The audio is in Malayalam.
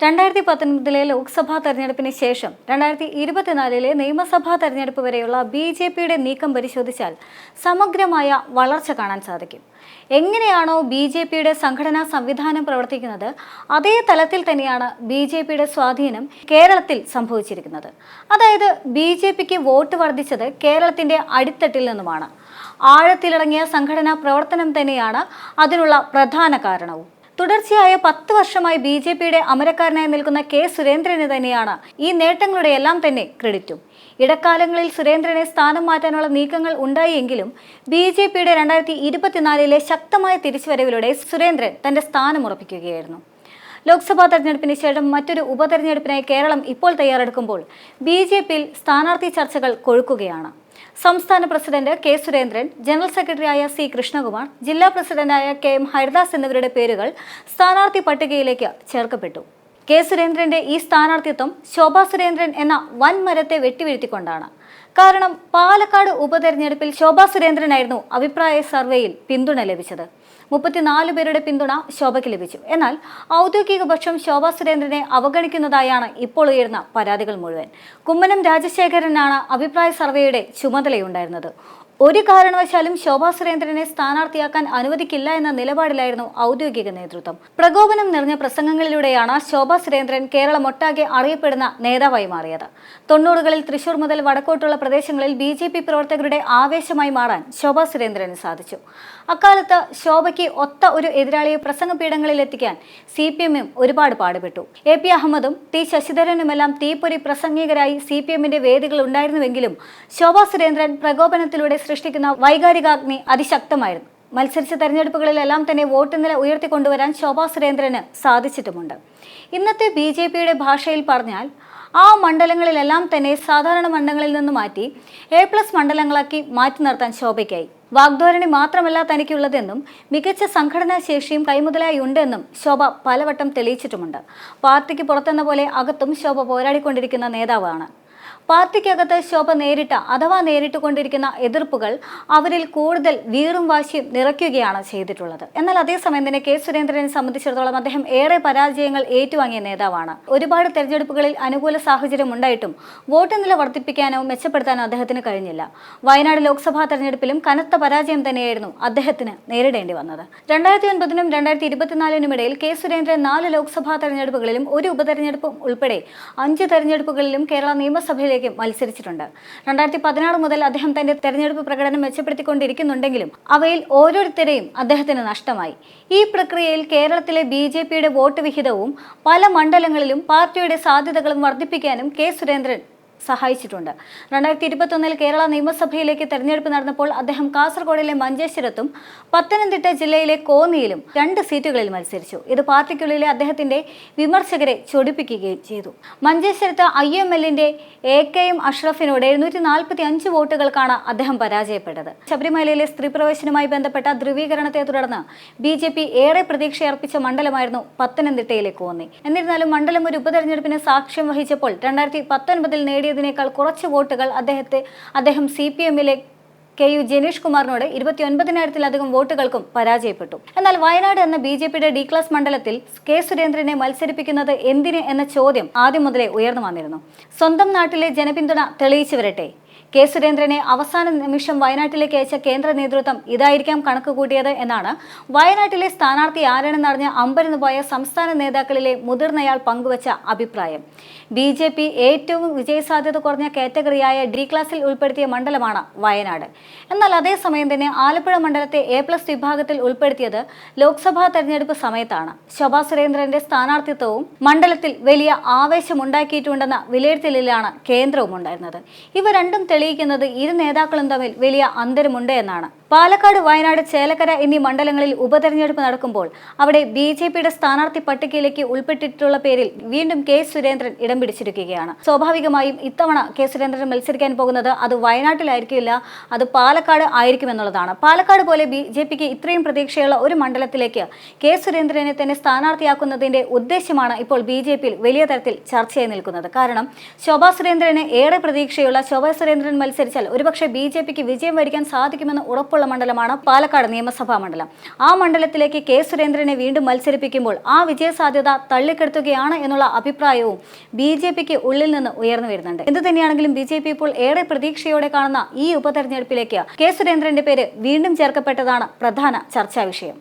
2019 ലോക്സഭാ തെരഞ്ഞെടുപ്പിന് ശേഷം 2024 നിയമസഭാ തെരഞ്ഞെടുപ്പ് വരെയുള്ള ബി.ജെ.പിയുടെ നീക്കം പരിശോധിച്ചാൽ സമഗ്രമായ വളർച്ച കാണാൻ സാധിക്കും. എങ്ങനെയാണോ ബി.ജെ.പിയുടെ സംഘടനാ സംവിധാനം പ്രവർത്തിക്കുന്നത്, അതേ തലത്തിൽ തന്നെയാണ് ബി.ജെ.പിയുടെ സ്വാധീനം കേരളത്തിൽ സംഭവിച്ചിരിക്കുന്നത്. അതായത് ബി.ജെ.പിക്ക് വോട്ട് വർദ്ധിച്ചത് കേരളത്തിന്റെ അടിത്തട്ടിൽ നിന്നുമാണ്. ആഴത്തിലിറങ്ങിയ സംഘടനാ പ്രവർത്തനം തന്നെയാണ് അതിനുള്ള പ്രധാന കാരണവും. തുടർച്ചയായ 10 വർഷമായി ബി.ജെ.പിയുടെ അമരക്കാരനായി നിൽക്കുന്ന കെ സുരേന്ദ്രന് തന്നെയാണ് ഈ നേട്ടങ്ങളുടെ എല്ലാം തന്നെ ക്രെഡിറ്റും. ഇടക്കാലങ്ങളിൽ സുരേന്ദ്രനെ സ്ഥാനം മാറ്റാനുള്ള നീക്കങ്ങൾ ഉണ്ടായെങ്കിലും ബി.ജെ.പിയുടെ 2024 ശക്തമായ തിരിച്ചുവരവിലൂടെ സുരേന്ദ്രൻ തന്റെ സ്ഥാനം ഉറപ്പിക്കുകയായിരുന്നു. ലോക്സഭാ തെരഞ്ഞെടുപ്പിന് ശേഷം മറ്റൊരു ഉപതെരഞ്ഞെടുപ്പിനായി കേരളം ഇപ്പോൾ തയ്യാറെടുക്കുമ്പോൾ ബി.ജെ.പിയിൽ സ്ഥാനാർത്ഥി ചർച്ചകൾ കൊഴുക്കുകയാണ്. സംസ്ഥാന പ്രസിഡന്റ് കെ സുരേന്ദ്രൻ, ജനറൽ സെക്രട്ടറിയായ സി കൃഷ്ണകുമാർ, ജില്ലാ പ്രസിഡന്റായ കെ എം ഹരിദാസ് എന്നിവരുടെ പേരുകൾ സ്ഥാനാർത്ഥി പട്ടികയിലേക്ക് ചേർക്കപ്പെട്ടു. കെ സുരേന്ദ്രന്റെ ഈ സ്ഥാനാർത്ഥിത്വം ശോഭാ സുരേന്ദ്രൻ എന്ന വൻമരത്തെ വെട്ടിവീഴ്ത്തിക്കൊണ്ടാണ്. കാരണം പാലക്കാട് ഉപതെരഞ്ഞെടുപ്പിൽ ശോഭാ സുരേന്ദ്രനായിരുന്നു അഭിപ്രായ സർവേയിൽ പിന്തുണ ലഭിച്ചത്. 34 പേരുടെ പിന്തുണ ശോഭയ്ക്ക് ലഭിച്ചു. എന്നാൽ ഔദ്യോഗിക പക്ഷം ശോഭാ സുരേന്ദ്രനെ അവഗണിക്കുന്നതായാണ് ഇപ്പോൾ ഉയർന്ന പരാതികൾ മുഴുവൻ. കുമ്മനം രാജശേഖരനാണ് അഭിപ്രായ സർവേയുടെ ചുമതലയുണ്ടായിരുന്നത്. ഒരു കാരണവശാലും ശോഭാ സുരേന്ദ്രനെ സ്ഥാനാർത്ഥിയാക്കാൻ അനുവദിക്കില്ല എന്ന നിലപാടിലായിരുന്നു ഔദ്യോഗിക നേതൃത്വം. പ്രകോപനം നിറഞ്ഞ പ്രസംഗങ്ങളിലൂടെയാണ് ശോഭാ സുരേന്ദ്രൻ കേരളമൊട്ടാകെ അറിയപ്പെടുന്ന നേതാവായി മാറിയത്. 90കളിൽ തൃശൂർ മുതൽ വടക്കോട്ടുള്ള പ്രദേശങ്ങളിൽ ബി.ജെ.പി പ്രവർത്തകരുടെ ആവേശമായി മാറാൻ ശോഭാ സുരേന്ദ്രന് സാധിച്ചു. അക്കാലത്ത് ശോഭയ്ക്ക് ഒത്ത ഒരു എതിരാളിയെ പ്രസംഗപീഠങ്ങളിൽ എത്തിക്കാൻ CPM ഒരുപാട് പാടുപെട്ടു. AP അഹമ്മദും T ശശിധരനുമെല്ലാം തീപ്പൊരി പ്രസംഗികരായി CPMന്റെ വേദികൾ ഉണ്ടായിരുന്നുവെങ്കിലും ശോഭാ സുരേന്ദ്രൻ പ്രകോപനത്തിലൂടെ സൃഷ്ടിക്കുന്ന വൈകാരികാഗ്നി അതിശക്തമായിരുന്നു. മത്സരിച്ച തെരഞ്ഞെടുപ്പുകളിലെല്ലാം തന്നെ വോട്ട് നില ഉയർത്തിക്കൊണ്ടുവരാൻ ശോഭാ സുരേന്ദ്രന് സാധിച്ചിട്ടുമുണ്ട്. ഇന്നത്തെ ബി.ജെ.പിയുടെ ഭാഷയിൽ പറഞ്ഞാൽ ആ മണ്ഡലങ്ങളിലെല്ലാം തന്നെ സാധാരണ മണ്ഡലങ്ങളിൽ നിന്ന് മാറ്റി A+ മണ്ഡലങ്ങളാക്കി മാറ്റി നിർത്താൻ ശോഭയ്ക്കായി. വാഗ്ധോരണി മാത്രമല്ല തനിക്കുള്ളതെന്നും മികച്ച സംഘടനാ ശേഷിയും കൈമുതലായി ഉണ്ടെന്നും ശോഭ പലവട്ടം തെളിയിച്ചിട്ടുമുണ്ട്. പാർട്ടിക്ക് പുറത്തെന്ന പോലെ അകത്തും ശോഭ പോരാടിക്കൊണ്ടിരിക്കുന്ന നേതാവാണ്. പാർട്ടിക്കകത്ത് ശോഭ നേരിട്ടുകൊണ്ടിരിക്കുന്ന എതിർപ്പുകൾ അവരിൽ കൂടുതൽ വീറും വാശിയും നിറയ്ക്കുകയാണ് ചെയ്തിട്ടുള്ളത്. എന്നാൽ അതേസമയം തന്നെ കെ സുരേന്ദ്രനെ സംബന്ധിച്ചിടത്തോളം അദ്ദേഹം ഏറെ പരാജയങ്ങൾ ഏറ്റുവാങ്ങിയ നേതാവാണ്. ഒരുപാട് തെരഞ്ഞെടുപ്പുകളിൽ അനുകൂല സാഹചര്യം ഉണ്ടായിട്ടും വോട്ട് നില വർദ്ധിപ്പിക്കാനോ മെച്ചപ്പെടുത്താനോ അദ്ദേഹത്തിന് കഴിഞ്ഞില്ല. വയനാട് ലോക്സഭാ തെരഞ്ഞെടുപ്പിലും കനത്ത പരാജയം തന്നെയായിരുന്നു അദ്ദേഹത്തിന് നേരിടേണ്ടി വന്നത്. 2009 2024 ഇടയിൽ കെ സുരേന്ദ്രൻ 4 ലോക്സഭാ തെരഞ്ഞെടുപ്പുകളിലും ഒരു ഉപതെരഞ്ഞെടുപ്പും ഉൾപ്പെടെ 5 തെരഞ്ഞെടുപ്പുകളിലും കേരള നിയമസഭയിലെ മത്സരിച്ചിട്ടുണ്ട്. 2016 മുതൽ അദ്ദേഹം തന്റെ തെരഞ്ഞെടുപ്പ് പ്രകടനം മെച്ചപ്പെടുത്തിക്കൊണ്ടിരിക്കുന്നുണ്ടെങ്കിലും അവയിൽ ഓരോരുത്തരെയും അദ്ദേഹത്തിന് നഷ്ടമായി. ഈ പ്രക്രിയയിൽ കേരളത്തിലെ ബി.ജെ.പിയുടെ വോട്ട് വിഹിതവും പല മണ്ഡലങ്ങളിലും പാർട്ടിയുടെ സാധ്യതകളും വർദ്ധിപ്പിക്കാനും കെ സുരേന്ദ്രൻ സഹായിച്ചിട്ടുണ്ട്. 2021 കേരള നിയമസഭയിലേക്ക് തെരഞ്ഞെടുപ്പ് നടന്നപ്പോൾ അദ്ദേഹം കാസർഗോഡിലെ മഞ്ചേശ്വരത്തും പത്തനംതിട്ട ജില്ലയിലെ കോന്നിയിലും 2 സീറ്റുകളിൽ മത്സരിച്ചു. ഇത് പാർട്ടിക്കുള്ളിലെ അദ്ദേഹത്തിന്റെ വിമർശകരെ ചൊടിപ്പിക്കുകയും ചെയ്തു. മഞ്ചേശ്വരത്ത് IMLന്റെ AK അഷ്റഫിനോട് 745 വോട്ടുകൾക്കാണ് അദ്ദേഹം പരാജയപ്പെട്ടത്. ശബരിമലയിലെ സ്ത്രീ പ്രവേശനവുമായി ബന്ധപ്പെട്ട ധ്രുവീകരണത്തെ തുടർന്ന് ബി.ജെ.പി ഏറെ പ്രതീക്ഷയർപ്പിച്ച മണ്ഡലമായിരുന്നു പത്തനംതിട്ടയിലെ കോന്നി. എന്നിരുന്നാലും മണ്ഡലം ഒരു ഉപതെരഞ്ഞെടുപ്പിന് സാക്ഷ്യം വഹിച്ചപ്പോൾ 2019 നേടിയതിനേക്കാൾ കുറച്ച് വോട്ടുകൾ അദ്ദേഹം CPMലെ KU ജനീഷ് കുമാറിനോട് 29,000-ലധികം വോട്ടുകൾക്കും പരാജയപ്പെട്ടു. എന്നാൽ വയനാട് എന്ന ബി.ജെ.പിയുടെ D ക്ലാസ് മണ്ഡലത്തിൽ കെ സുരേന്ദ്രനെ മത്സരിപ്പിക്കുന്നത് എന്തിന് എന്ന ചോദ്യം ആദ്യം മുതലേ ഉയർന്നു വന്നിരുന്നു. സ്വന്തം നാട്ടിലെ ജനപിന്തുണ തെളിയിച്ചു വരട്ടെ. കെ സുരേന്ദ്രനെ അവസാന നിമിഷം വയനാട്ടിലേക്ക് അയച്ച കേന്ദ്ര നേതൃത്വം ഇതായിരിക്കാം കണക്ക് കൂട്ടിയത് എന്നാണ് വയനാട്ടിലെ സ്ഥാനാർത്ഥി ആരാണെന്നറിഞ്ഞ് അമ്പരന്ന് പോയ സംസ്ഥാന നേതാക്കളിലെ മുതിർന്നയാൾ പങ്കുവച്ച അഭിപ്രായം. ബി.ജെ.പി ഏറ്റവും വിജയസാധ്യത കുറഞ്ഞ കാറ്റഗറിയായ D ക്ലാസിൽ ഉൾപ്പെടുത്തിയ മണ്ഡലമാണ് വയനാട്. എന്നാൽ അതേസമയം തന്നെ ആലപ്പുഴ മണ്ഡലത്തെ A+ വിഭാഗത്തിൽ ഉൾപ്പെടുത്തിയത് ലോക്സഭാ തെരഞ്ഞെടുപ്പ് സമയത്താണ്. ശോഭാ സുരേന്ദ്രന്റെ സ്ഥാനാർത്ഥിത്വവും മണ്ഡലത്തിൽ വലിയ ആവേശമുണ്ടാക്കിയിട്ടുണ്ടെന്ന വിലയിരുത്തലിലാണ് കേന്ദ്രവും ഉണ്ടായിരുന്നത്. ഇവ രണ്ടും തെളിയിക്കുന്നത് ഇരു നേതാക്കളും തമ്മിൽ വലിയ അന്തരമുണ്ട് എന്നാണ്. പാലക്കാട്, വയനാട്, ചേലക്കര എന്നീ മണ്ഡലങ്ങളിൽ ഉപതെരഞ്ഞെടുപ്പ് നടക്കുമ്പോൾ അവിടെ ബി.ജെ.പിയുടെ സ്ഥാനാർത്ഥി പട്ടികയിലേക്ക് ഉൾപ്പെട്ടിട്ടുള്ള പേരിൽ വീണ്ടും കെ സുരേന്ദ്രൻ ഇടം പിടിച്ചിരിക്കുകയാണ്. സ്വാഭാവികമായും ഇത്തവണ കെ സുരേന്ദ്രൻ മത്സരിക്കാൻ പോകുന്നത് അത് വയനാട്ടിലായിരിക്കില്ല, അത് പാലക്കാട് ആയിരിക്കുമെന്നുള്ളതാണ്. പാലക്കാട് പോലെ ബി.ജെ.പിക്ക് ഇത്രയും പ്രതീക്ഷയുള്ള ഒരു മണ്ഡലത്തിലേക്ക് കെ സുരേന്ദ്രനെ തന്നെ സ്ഥാനാർത്ഥിയാക്കുന്നതിന്റെ ഉദ്ദേശമാണ് ഇപ്പോൾ ബി.ജെ.പിയിൽ വലിയ തരത്തിൽ ചർച്ചയായി നിൽക്കുന്നത്. കാരണം ശോഭാ സുരേന്ദ്രന് ഏറെ പ്രതീക്ഷയുള്ള ശോഭാ സുരേന്ദ്രൻ സുരേന്ദ്രൻ മത്സരിച്ചാൽ ഒരുപക്ഷെ BJPക്ക് വിജയം വരിക്കാൻ സാധിക്കുമെന്ന് ഉറപ്പുള്ള മണ്ഡലമാണ് പാലക്കാട് നിയമസഭാ മണ്ഡലം. ആ മണ്ഡലത്തിലേക്ക് കെ സുരേന്ദ്രനെ വീണ്ടും മത്സരിപ്പിക്കുമ്പോൾ ആ വിജയസാധ്യത തള്ളിക്കെടുത്തുകയാണ് എന്നുള്ള അഭിപ്രായവും BJPക്ക് ഉള്ളിൽ നിന്ന് ഉയർന്നു വരുന്നുണ്ട്. എന്തു തന്നെയാണെങ്കിലും BJP ഇപ്പോൾ ഏറെ പ്രതീക്ഷയോടെ കാണുന്ന ഈ ഉപതെരഞ്ഞെടുപ്പിലേക്ക് കെ സുരേന്ദ്രന്റെ പേര് വീണ്ടും ചേർക്കപ്പെട്ടതാണ് പ്രധാന ചർച്ചാ വിഷയം.